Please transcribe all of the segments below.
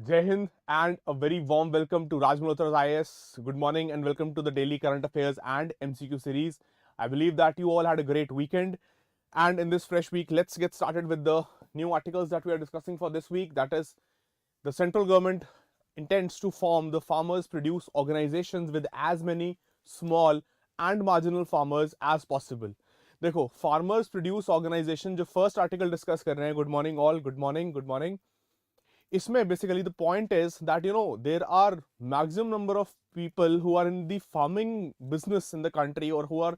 Jai Hind and a very warm welcome to Raj Malhotra IAS. Good morning and welcome to the daily current affairs and MCQ series. I believe that you all had a great weekend, and in this fresh week, let's get started with the new articles that we are discussing for this week. That is, the central government intends to form the farmers produce organizations with as many small and marginal farmers as possible. देखो, farmers produce organization जो first article discuss कर रहे हैं. Good morning all. Good morning. Good morning. इसमें basically the point is that there are maximum number of people who are in the farming business in the country, or who are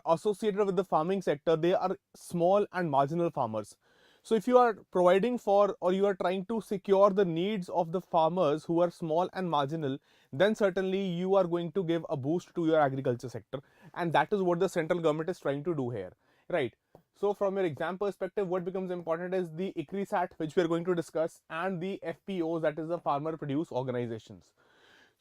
associated with the farming sector. They are small and marginal farmers. So if you are providing for, or you are trying to secure the needs of the farmers who are small and marginal, then certainly you are going to give a boost to your agriculture sector, and that is what the central government is trying to do here, right? So from your exam perspective, what becomes important is the ICRISAT, which we are going to discuss, and the FPOs, that is the farmer produce organizations.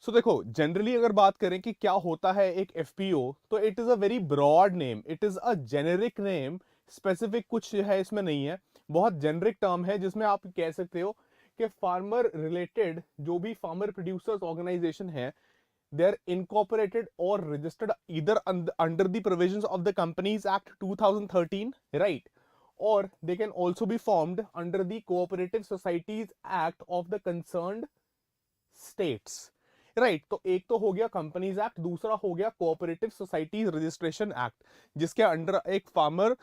So देखो, generally अगर बात करें कि क्या होता है एक FPO, तो it is a very broad name, it is a generic name. Specific कुछ है इसमें नहीं है, बहुत जेनेरिक टर्म है जिसमें आप कह सकते हो कि फार्मर रिलेटेड जो भी फार्मर प्रोड्यूसर्स ऑर्गेनाइजेशन है, they are incorporated or registered either under the provisions of the Companies Act 2013, right? Or they can also be formed under the Cooperative Societies Act of the concerned states, right? तो एक तो हो गया companies act, दूसरा हो गया cooperative societies registration act, जिसके under एक फार्मर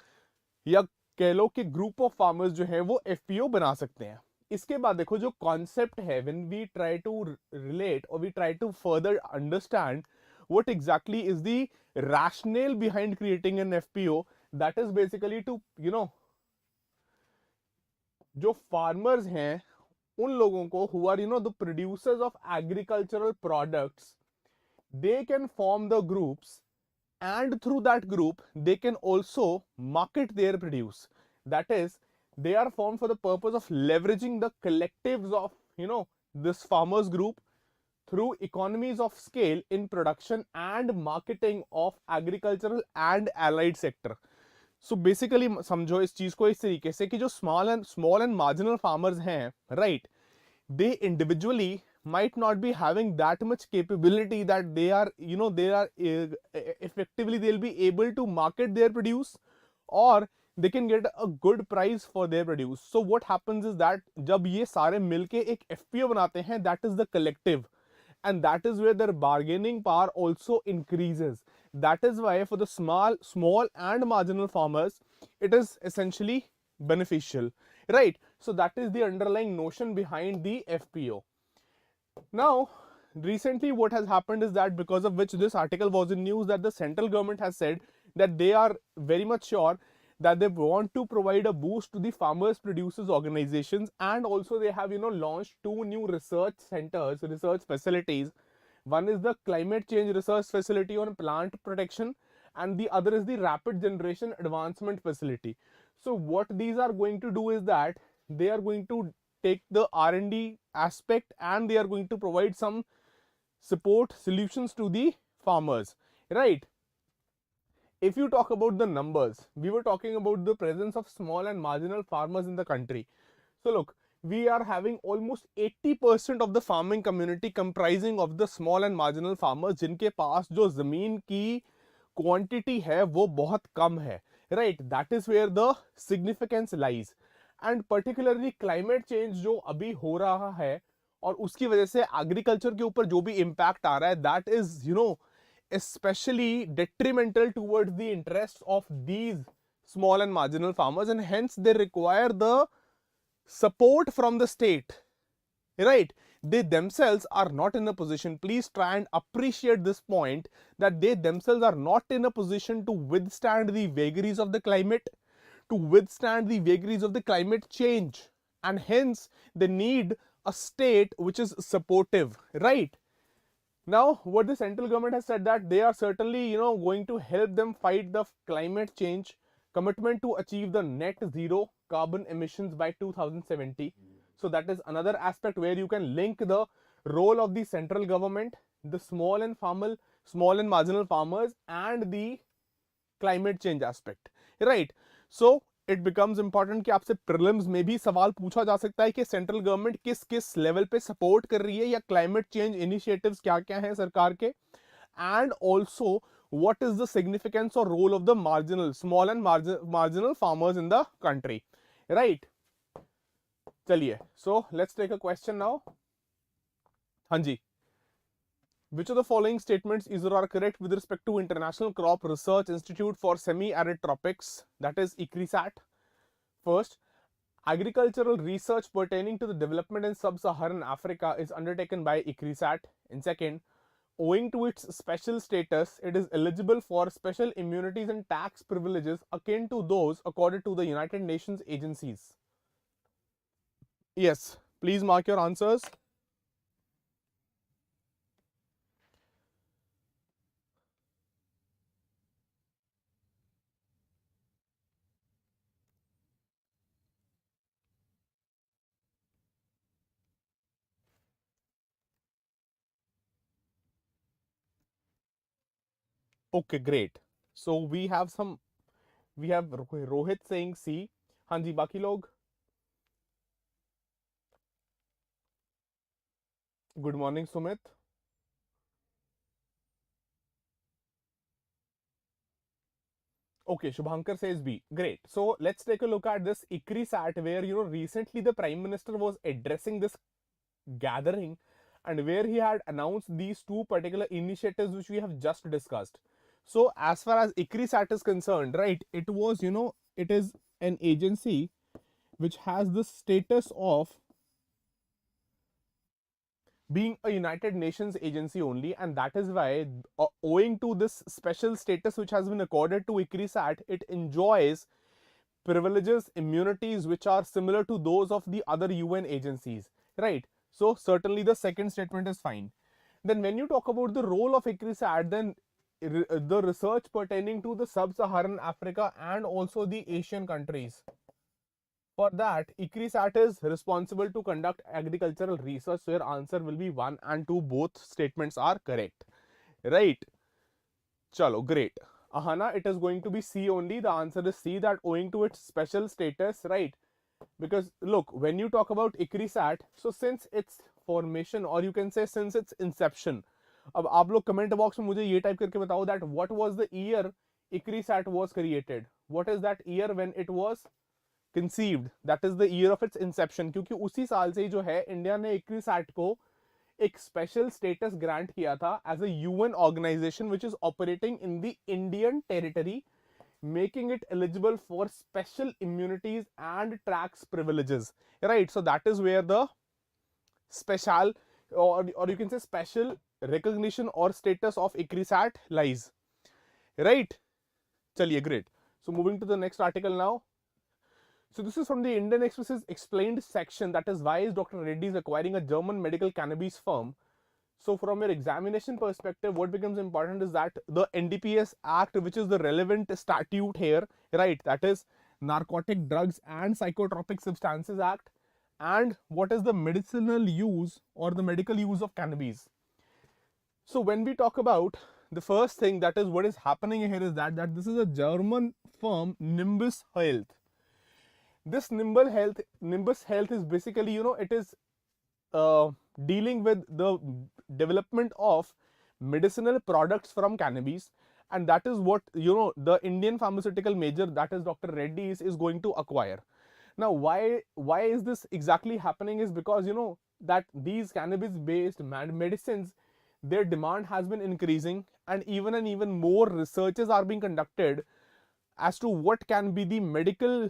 या कह लो कि ग्रुप ऑफ फार्मर्स जो है वो एफपीओ बना सकते हैं. इसके बाद देखो जो कॉन्सेप्ट है, when we try to relate और we try to further understand what exactly is the rational behind creating an FPO, that is basically to जो फार्मर्स हैं उन लोगों को who are the producers of agricultural products, they can form the groups, and through that group they can also market their produce. That is, they are formed for the purpose of leveraging the collectives of this farmers group through economies of scale in production and marketing of agricultural and allied sector. So basically समझो इस चीज को इस तरीके से कि जो small and marginal farmers हैं, right, they individually might not be having that much capability that they are effectively they'll be able to market their produce, or they can get a good price for their produce. So what happens is that जब ये सारे मिलके एक FPO बनाते हैं, that is the collective, and that is where their bargaining power also increases. That is why for the small and marginal farmers it is essentially beneficial, right? So that is the underlying notion behind the FPO. Now recently what has happened is that, because of which this article was in news, that the central government has said that they are very much sure that they want to provide a boost to the farmers producers organizations, and also they have launched two new research centers, research facilities. One is the climate change research facility on plant protection, and the other is the rapid generation advancement facility. So what these are going to do is that they are going to take the R&D aspect, and they are going to provide some support solutions to the farmers, right? If you talk about the numbers, we were talking about the presence of small and marginal farmers in the country. So look, we are having almost 80% of the farming community comprising of the small and marginal farmers, जिनके पास जो जमीन की quantity है वो बहुत कम है, right? That is where the significance lies. And particularly climate change जो अभी हो रहा है और उसकी वजह से agriculture के ऊपर जो भी impact आ रहा है, that is especially detrimental towards the interests of these small and marginal farmers, and hence they require the support from the state, right? They themselves are not in a position, please try and appreciate this point, that they themselves are not in a position to withstand the vagaries of the climate, to withstand the vagaries of the climate change, and hence they need a state which is supportive, right? Now what the central government has said, that they are certainly going to help them fight the climate change, commitment to achieve the net zero carbon emissions by 2070. So that is another aspect where you can link the role of the central government, the small and marginal farmers, and the climate change aspect, right? So it becomes important कि आपसे prelims में भी सवाल पूछा जा सकता है कि सेंट्रल गवर्नमेंट किस किस लेवल पे सपोर्ट कर रही है, या क्लाइमेट चेंज इनिशिएटिव्स क्या क्या हैं सरकार के, and also what is the significance or role of the marginal, small and marginal farmers in the country, right? चलिए, so let's take a question now. हाँ जी, which of the following statements is or are correct with respect to International Crop Research Institute for Semi-Arid Tropics, that is ICRISAT? First, agricultural research pertaining to the development in sub-Saharan Africa is undertaken by ICRISAT. And second, owing to its special status, it is eligible for special immunities and tax privileges akin to those accorded to the United Nations agencies. Yes, please mark your answers. Okay, great. So we have Rohit saying C. हाँ जी, बाकी लोग? Good morning, Sumit. Okay, Shubhankar says B. Great. So let's take a look at this ICRISAT, where recently the Prime Minister was addressing this gathering, and where he had announced these two particular initiatives which we have just discussed. So as far as ICRISAT is concerned, right, it was, it is an agency which has the status of being a United Nations agency only, and that is why, owing to this special status which has been accorded to ICRISAT, it enjoys privileges, immunities which are similar to those of the other UN agencies, right? So certainly the second statement is fine. Then when you talk about the role of ICRISAT, then the research pertaining to the sub-Saharan Africa and also the Asian countries, for that ICRISAT is responsible to conduct agricultural research. So your answer will be 1 and 2, both statements are correct, right? Chalo, great. Ahana, it is going to be C only. The answer is C, that owing to its special status, right? Because look, when you talk about ICRISAT, so since its formation, or you can say since its inception, अब आप लोग comment box में मुझे ये type करके बताओ that what was the year ICRISAT was created, what is that year when it was conceived, that is the year of its inception, क्योंकि उसी साल से जो है इंडिया ने ICRISAT को एक स्पेशल स्टेटस ग्रांट किया था as a UN organization which is operating in the Indian territory, making it eligible for special immunities and tax privileges, right? So that is where the special, or you can say special recognition or status of ICRISAT lies, right? Chaliye, great. So moving to the next article now. So this is from the Indian Express's explained section, that is why is Dr. Reddy is acquiring a German medical cannabis firm. So from your examination perspective, what becomes important is that the NDPS Act, which is the relevant statute here, right, that is Narcotic Drugs and Psychotropic Substances Act, and what is the medicinal use or the medical use of cannabis. So when we talk about the first thing, that is what is happening here is that this is a German firm, Nimbus Health. This Nimbus Health is basically, it is dealing with the development of medicinal products from cannabis, and that is what the Indian pharmaceutical major, that is Dr. Reddy's, is going to acquire. Now why is this exactly happening is because that these cannabis based medicines, their demand has been increasing, and even more researches are being conducted as to what can be the medical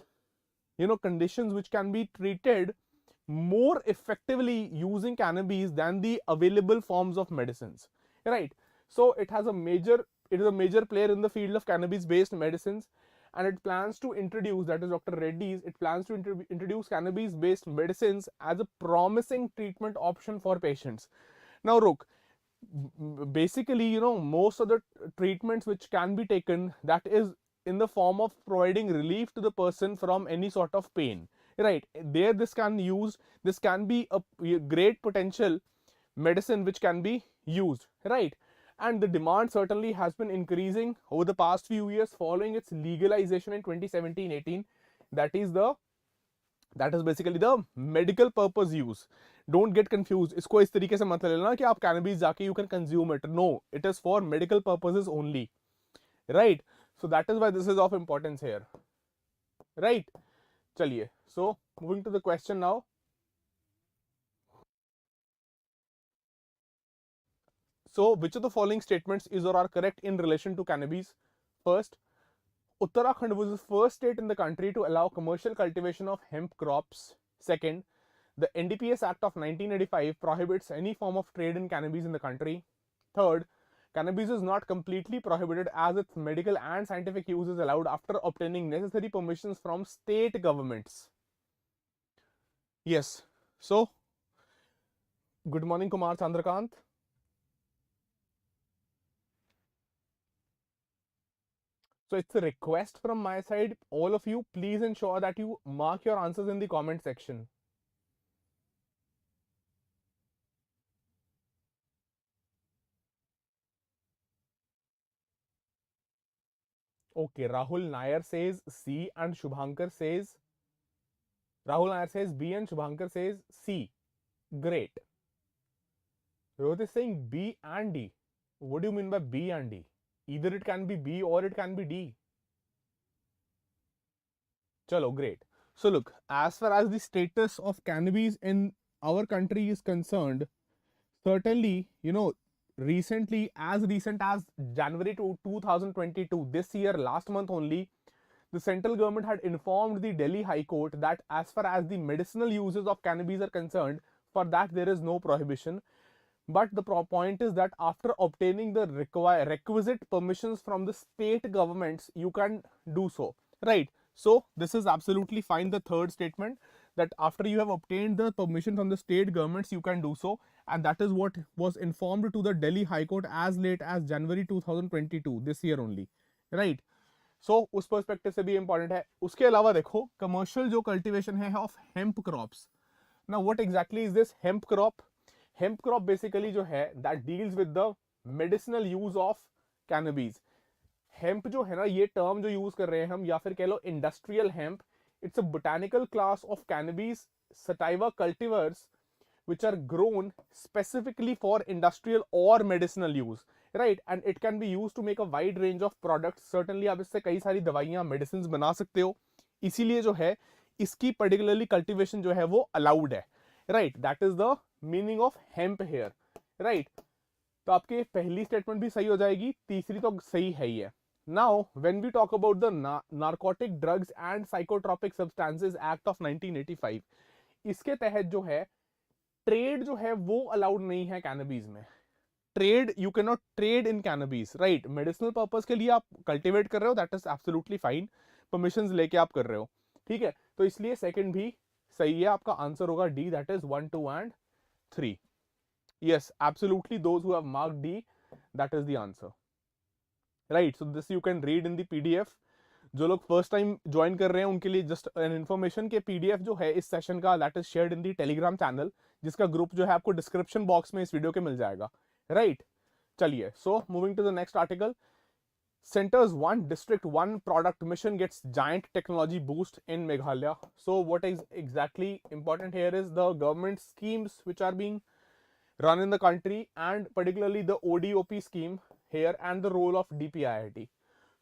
conditions which can be treated more effectively using cannabis than the available forms of medicines, right? So it is a major player in the field of cannabis based medicines, and it plans to introduce, that is Dr. Reddy's, it plans to introduce cannabis based medicines as a promising treatment option for patients. Now look, basically most of the treatments which can be taken, that is in the form of providing relief to the person from any sort of pain, right? There this can be a great potential medicine which can be used, right? And the demand certainly has been increasing over the past few years following its legalization in 2017-18. that is basically the medical purpose use. Don't get confused. इसको इस तरीके से मत लेना कि आप cannabis जाके you can consume it. No, it is for medical purposes only, right? So that is why this is of importance here, right? चलिए, so moving to the question now. So which of the following statements is or are correct in relation to cannabis? First, Uttarakhand was the first state in the country to allow commercial cultivation of hemp crops. Second, the NDPS Act of 1985 prohibits any form of trade in cannabis in the country. Third, cannabis is not completely prohibited as its medical and scientific use is allowed after obtaining necessary permissions from state governments. Yes. So, good morning, Kumar Chandrakant. So it's a request from my side, all of you, please ensure that you mark your answers in the comment section. Okay, Rahul Nair says C and Shubhankar says B and Shubhankar says C. Great. Rohit is saying B and D. What do you mean by B and D? Either it can be B or it can be D. Chalo, great. So look, as far as the status of cannabis in our country is concerned, certainly, recent as January 2022, this year, last month only, the central government had informed the Delhi High Court that as far as the medicinal uses of cannabis are concerned, for that there is no prohibition. But the point is that after obtaining the requisite permissions from the state governments, you can do so, right? So this is absolutely fine. The third statement, that after you have obtained the permission from the state governments, you can do so, and that is what was informed to the Delhi High Court as late as January 2022, this year only, right? So उस perspective से भी important है. उसके अलावा देखो, commercial जो cultivation है of hemp crops. Now what exactly is this hemp crop? Hemp crop basically जो है that deals with the medicinal use of cannabis. Hemp जो है ना, ये टर्म जो यूज कर रहे हैं हम, या फिर कह लो industrial hemp, it's a botanical class of cannabis sativa cultivars which are grown specifically for industrial or medicinal use, right? And it can be used to make a wide range of products. Certainly आप इससे कई सारी दवाइयाँ, medicines बना सकते हो. इसीलिए जो है इसकी particularly cultivation जो है वो allowed है, right? That is the meaning of hemp here, right? तो आपके पहली स्टेटमेंट भी सही हो जाएगी, तीसरी तो सही है ही है. Now, when we talk about the Narcotic Drugs and Psychotropic Substances Act of 1985, इसके तहत जो है ट्रेड जो है वो अलाउड नहीं है कैनबीज में. Trade, you can not trade in cannabis, right? Medicinal purpose के लिए आप कल्टिवेट कर रहे हो, that is absolutely fine. Permissions लेके आप कर रहे हो, ठीक है? तो इसलिए सेकंड भी सही है. आपका आंसर होगा D, that is 1, 2 and 3. Yes, absolutely, those who have marked D, that is the answer, right? So this you can read in the PDF. जो लोग फर्स्ट टाइम ज्वाइन कर रहे हैं उनके लिए जस्ट एन इन्फॉर्मेशन के PDF जो है इस सेशन का, that is shared in the Telegram channel, जिसका ग्रुप जो है आपको डिस्क्रिप्शन बॉक्स में इस वीडियो के मिल जाएगा, राइट? चलिए, so moving to the next article. Centers one district one product mission gets giant technology boost in Meghalaya. So what is exactly important here is the government schemes which are being run in the country, and particularly the ODOP scheme here and the role of DPIIT.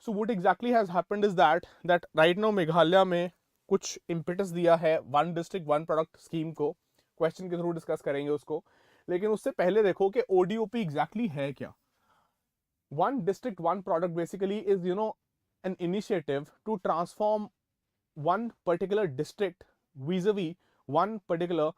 So what exactly has happened is that right now Meghalaya में कुछ impetus दिया है one district one product scheme को. Question के through discuss करेंगे उसको, लेकिन उससे पहले देखो कि ODOP एग्जैक्टली है क्या. One district one product basically is an initiative to transform one particular district vis-a-vis one particular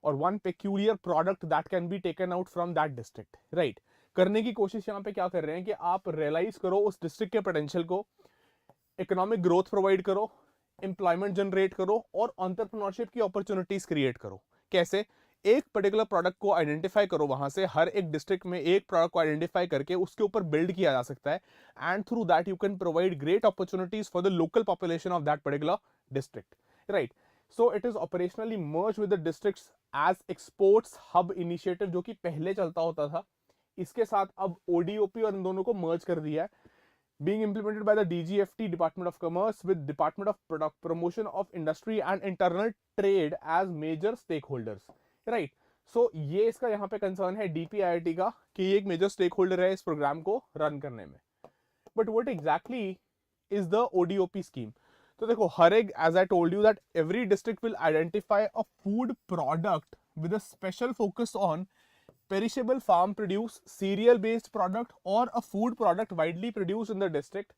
और one peculiar product that can be taken out from that district, right? करने की कोशिश यहाँ पे क्या कर रहे हैं कि आप रियलाइज करो उस डिस्ट्रिक्ट के पोटेंशियल को, इकोनॉमिक ग्रोथ प्रोवाइड करो, एम्प्लॉयमेंट जनरेट करो और एंटरप्रेन्योरशिप की अपॉर्चुनिटीज क्रिएट करो. कैसे? एक पर्टिकुलर प्रोडक्ट को आइडेंटिफाई करो, वहां से हर एक डिस्ट्रिक्ट में एक प्रोडक्ट को आइडेंटिफाई करके उसके ऊपर बिल्ड किया जा सकता है, and through that you can provide great opportunities for the local population of that particular district, right? So it is operationally merge with the districts as exports hub initiative, जो कि पहले चलता होता था. इसके साथ अब ओडीओपी और इन दोनों को मर्ज कर दिया है. being implemented by the DGFT, Department of Commerce, with Department of Product Promotion of Industry and Internal Trade as major stakeholders, right? So ये इसका यहाँ पे कंसर्न है DPIIT का कि ये एक मेजर स्टेक होल्डर है इस प्रोग्राम को रन करने में. But what exactly is the ODOP scheme? तो देखो, हर एक, as I told you that every district will identify a food product with a special focus on perishable farm produce, cereal based product or a food product widely produced in the district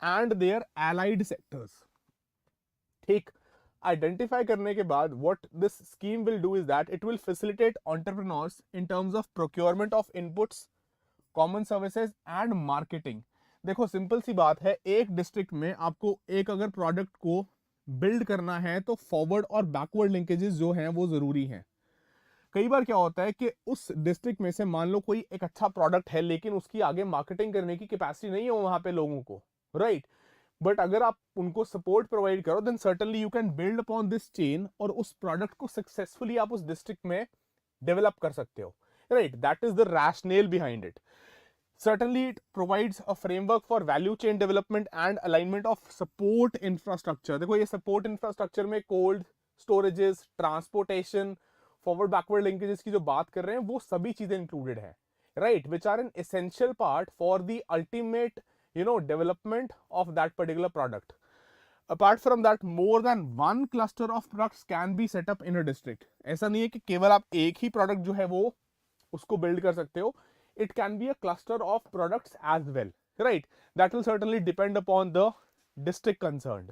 and their allied sectors. ठीक, identify करने के बाद what this scheme will do is that it will facilitate entrepreneurs in terms of procurement of inputs, common services and marketing. देखो simple सी बात है, एक district में आपको एक अगर प्रोडक्ट को बिल्ड करना है तो फॉरवर्ड और बैकवर्ड लिंकेजेस जो हैं वो जरूरी हैं. कई बार क्या होता है कि उस डिस्ट्रिक्ट में से मान लो कोई एक अच्छा प्रोडक्ट है लेकिन उसकी आगे मार्केटिंग करने की कैपेसिटी नहीं है वहां पे लोगों को, राइट? बट अगर आप उनको सपोर्ट प्रोवाइड करो then certainly you can build upon this chain और उस प्रोडक्ट को सक्सेसफुली आप उस डिस्ट्रिक्ट में डेवलप कर सकते हो, right? That is the rationale behind it. Certainly, it provides a framework for value chain development and alignment of support infrastructure. देखो ये support infrastructure में cold storages, transportation, forward backward linkages की जो बात कर रहे हैं वो सभी चीजें included हैं, right? Which are an essential part for the ultimate, development of that particular product. Apart from that, more than one cluster of products can be set up in a district. ऐसा नहीं है कि केवल आप एक ही product जो है वो उसको build कर सकते हो. It can be a cluster of products as well, right? That will certainly depend upon the district concerned.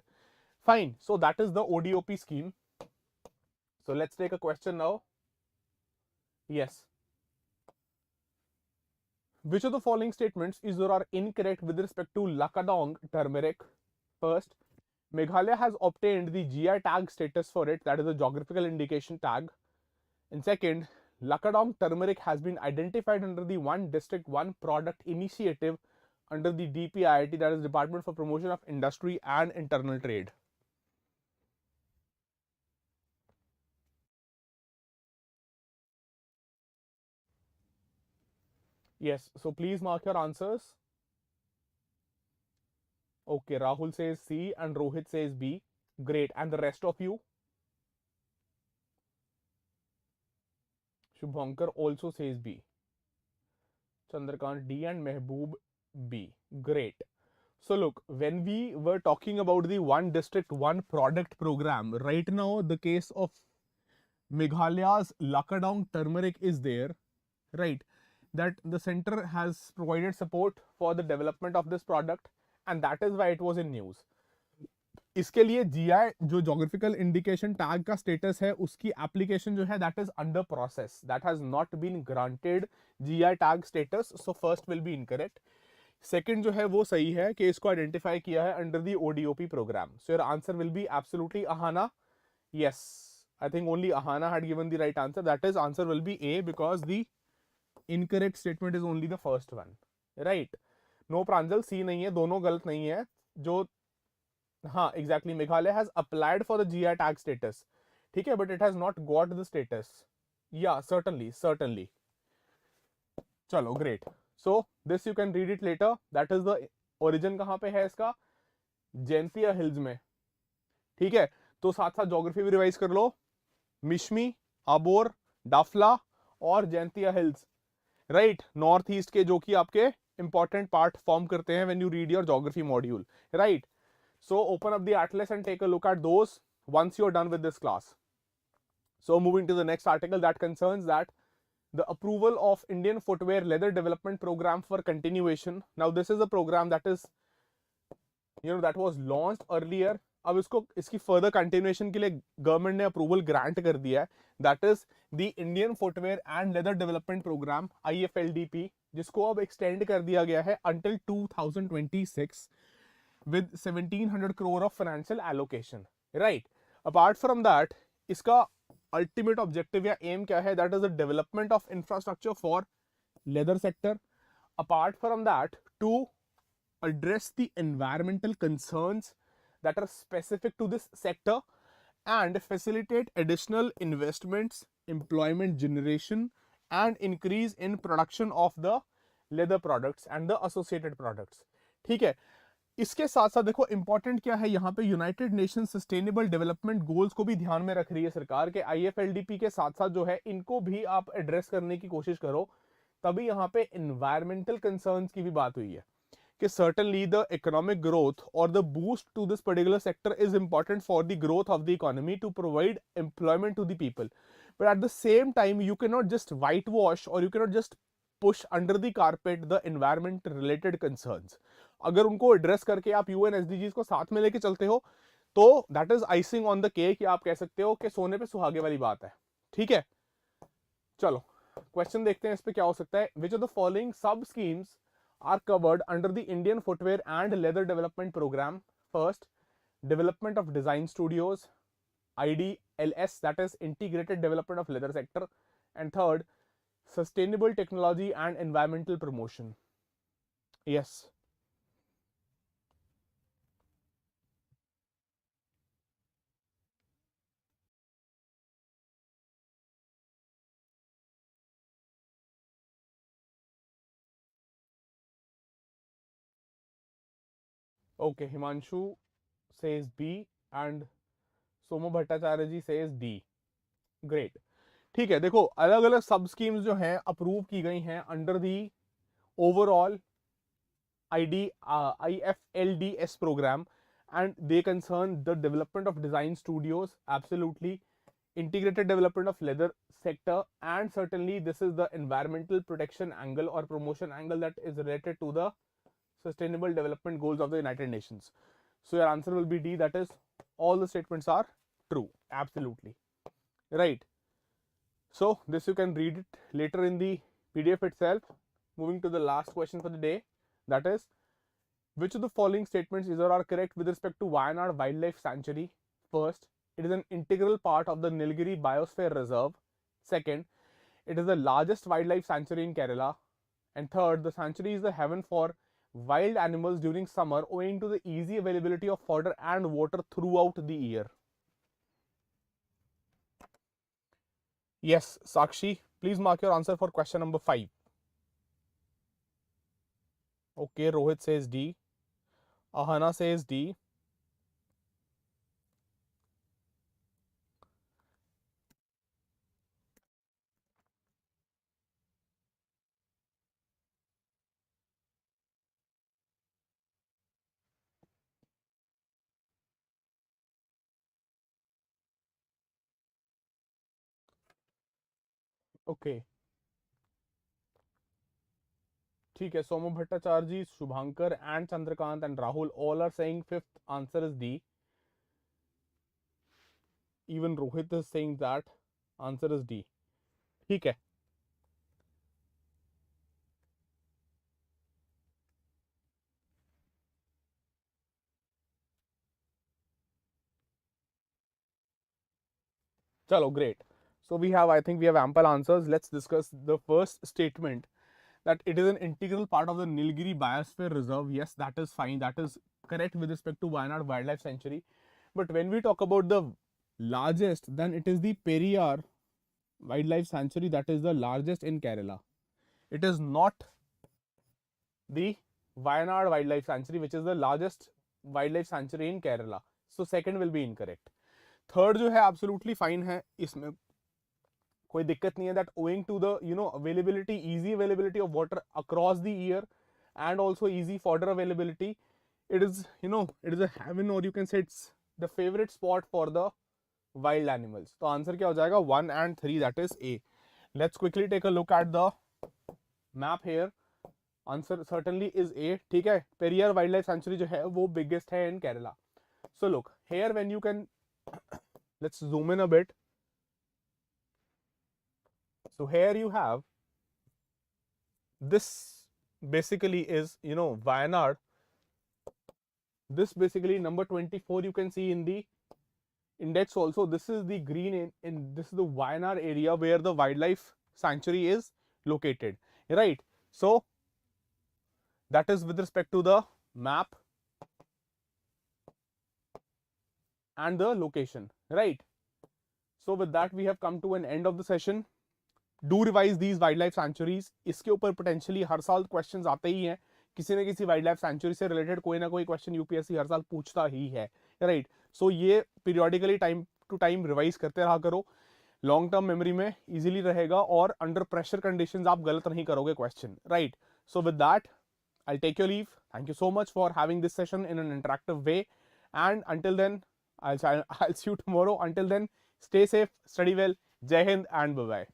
Fine. So that is the ODOP scheme. So let's take a question now. Yes. Which of the following statements is or are incorrect with respect to Lakadong turmeric? First, Meghalaya has obtained the GI tag status for it, that is the geographical indication tag. And second, Lakadong turmeric has been identified under the One District One Product initiative under the DPIIT, that is Department for Promotion of Industry and Internal Trade. Yes, so please mark your answers. Okay, Rahul says C and Rohit says B. Great. And the rest of you? Shubhankar also says B. Chandrakant D and Mehboob B. Great. So look, when we were talking about the One District One Product program, right now the case of Meghalaya's Lakadong turmeric is there, right? That the center has provided support for the development of this product and that is why it was in news. इसके लिए GI जो geographical indication tag का status है उसकी application जो है that is under process, that has not been granted GI tag status, so first will be incorrect. Second जो है वो सही है कि इसको आइडेंटिफाई किया है under the ODOP program. So your answer will be absolutely Ahana. Yes, I think only Ahana had given the right answer. That is, answer will be A because the incorrect statement is only the first one, right? No Pranjal, C नहीं है, दोनों गलत नहीं है. जो हाँ exactly, Meghalaya has applied for the GI tag status, ठीक है, but it has not got the status. या सर्टनली. चलो great. So this you can read it later. That is the origin कहाँ पे है इसका? जैंतिया हिल्स में, ठीक है. तो साथ साथ ज्योग्राफी भी रिवाइज कर लो. मिशमी, आबोर, डाफला और Jaintia hills, right? North east के, जो कि आपके इंपॉर्टेंट पार्ट फॉर्म करते हैं when you read your geography module, right? So open up the atlas and take a look at those once you're done with this class. So moving to the next article that concerns that the approval of Indian Footwear Leather Development Program for continuation. Now this is a program that is, that was launched earlier. अब इसकी further continuation के लिए government ने approval grant कर दिया है. That is the Indian Footwear and Leather Development Program, IFLDP, जिसको अब एक्सटेंड कर दिया गया है until 2026. with 1700 crore of financial allocation, right? Apart from that, इसका ultimate objective या aim क्या है? That is the development of infrastructure for leather sector. Apart from that, to address the environmental concerns that are specific to this sector and facilitate additional investments, employment generation and increase in production of the leather products and the associated products. ठीक है. इसके साथ साथ देखो important क्या है यहाँ पे, United nation sustainable development goals को भी ध्यान में रख रही है सरकार के। IFLDP के साथ साथ जो है इनको भी आप एड्रेस करने की कोशिश करो, तभी यहाँ पे एनवायरमेंटल कंसर्न्स की भी बात हुई है कि certainly the economic growth or the boost to this particular sector is important for the growth of the economy to provide employment to the people, but at the same time you cannot just whitewash or you cannot just push under the carpet the environment related concerns. अगर उनको address करके आप UN SDGs को साथ में लेके चलते हो तो that is icing on the cake, या आप कह सकते हो कि सोने पे सुहागे वाली बात है। ठीक है, चलो क्वेश्चन देखते हैं इस पे क्या हो सकता है। विच ऑफ द फॉलोइंग सब schemes are covered under the Indian Footwear and Leather Development Program? First, development of design studios, IDLS, that is integrated development of leather sector, and third, sustainable technology and environmental promotion. Yes. Okay, Himanshu says B and Somo Bhattacharya ji says D. Great. ठीक है, देखो अलग अलग सब schemes जो हैं approve की गई हैं under the overall IFLDS program, and they concern the development of design studios, absolutely, integrated development of leather sector, and certainly this is the environmental protection angle or promotion angle that is related to the sustainable development goals of the United Nations. So your answer will be D, that is all the statements are true, absolutely right. So this you can read it later in the PDF itself. Moving to the last question for the day, that is, which of the following statements is or are correct with respect to Wayanad Wildlife Sanctuary? First, it is an integral part of the Nilgiri Biosphere Reserve. Second, it is the largest wildlife sanctuary in Kerala. And third, the sanctuary is the heaven for wild animals during summer owing to the easy availability of fodder and water throughout the year. Yes, Sakshi, please mark your answer for question number 5. Okay, Rohit says D. Ahana says D. Okay. ठीक है, Somo Bhattacharya ji, Shubhankar and Chandrakant and Rahul all are saying fifth answer is D. Even Rohit is saying that answer is D. ठीक है, चलो great. So I think we have ample answers. Let's discuss the first statement, that it is an integral part of the Nilgiri Biosphere Reserve. Yes, that is fine. That is correct with respect to Wayanad Wildlife Sanctuary. But when we talk about the largest, then it is the Periyar Wildlife Sanctuary that is the largest in Kerala. It is not the Wayanad Wildlife Sanctuary, which is the largest wildlife sanctuary in Kerala. So second will be incorrect. Third जो है absolutely fine है, इसमें कोई दिक्कत नहीं है, that owing to the availability, easy availability of water across the year and also easy fodder availability, it is it is a heaven, or you can say it's the favorite spot for the wild animals. तो answer क्या हो जाएगा 1 and 3, that is A. Let's quickly take a look at the map here. Answer certainly is A. ठीक है, Periyar Wildlife Sanctuary जो है वो biggest है in Kerala. So look here, when you can let's zoom in a bit. So here you have, this basically is Wayanad. This basically number 24 you can see in the index also. This is the green in this is the Wayanad area where the wildlife sanctuary is located, right? So that is with respect to the map and the location, right? So with that we have come to an end of the session. Do revise these wildlife sanctuaries. इसके ऊपर potentially हर साल questions आते ही हैं किसी न किसी wild life sanctuary से related कोई ना कोई क्वेश्चन यूपीएससी हर साल पूछता ही है, राइट। सो ये periodically time to time revise करते रहा करो, लॉन्ग टर्म मेमोरी में इजीली रहेगा और अंडर प्रेशर कंडीशंस आप गलत नहीं करोगे question, right. So with that I'll take your leave. Thank you so much for having this session in an interactive way. And until then, I'll see you tomorrow. Until then, stay safe, study well. Jai Hind and bye-bye.